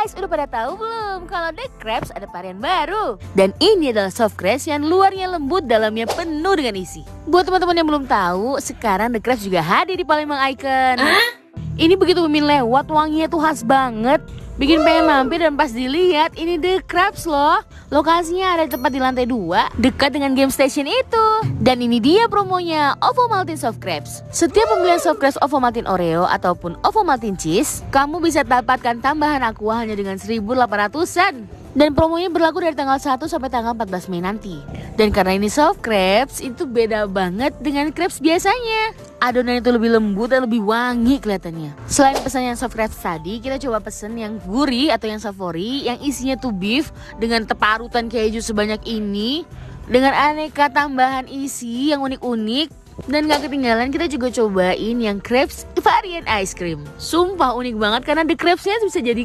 guys, udah pada tahu belum kalau The Crepes ada varian baru? Dan ini adalah soft crepes yang luarnya lembut, dalamnya penuh dengan isi. Buat teman-teman yang belum tahu, sekarang The Crepes juga hadir di Palembang Icon. Ini begitu Mimin lewat, wanginya tuh khas banget. Bikin pengen mampir dan pas dilihat ini The Crepes loh. Lokasinya ada tepat di lantai 2 dekat dengan game station itu. Dan ini dia promonya Ovomaltine Soft Crepes. Setiap pembelian soft crepes Ovomaltine Oreo ataupun Ovomaltine Cheese, kamu bisa dapatkan tambahan aqua hanya dengan 1.800-an. Dan promonya berlaku dari tanggal 1 sampai tanggal 14 Mei nanti. Dan karena ini soft crepes, itu beda banget dengan crepes biasanya. Adonan itu lebih lembut dan lebih wangi kelihatannya. Selain pesan yang soft crepes tadi, kita coba pesen yang gurih atau yang savory, yang isinya tuh beef dengan teparutan keju sebanyak ini, dengan aneka tambahan isi yang unik-unik. Dan gak ketinggalan kita juga cobain yang crepes varian ice cream. Sumpah unik banget karena The Crepesnya bisa jadi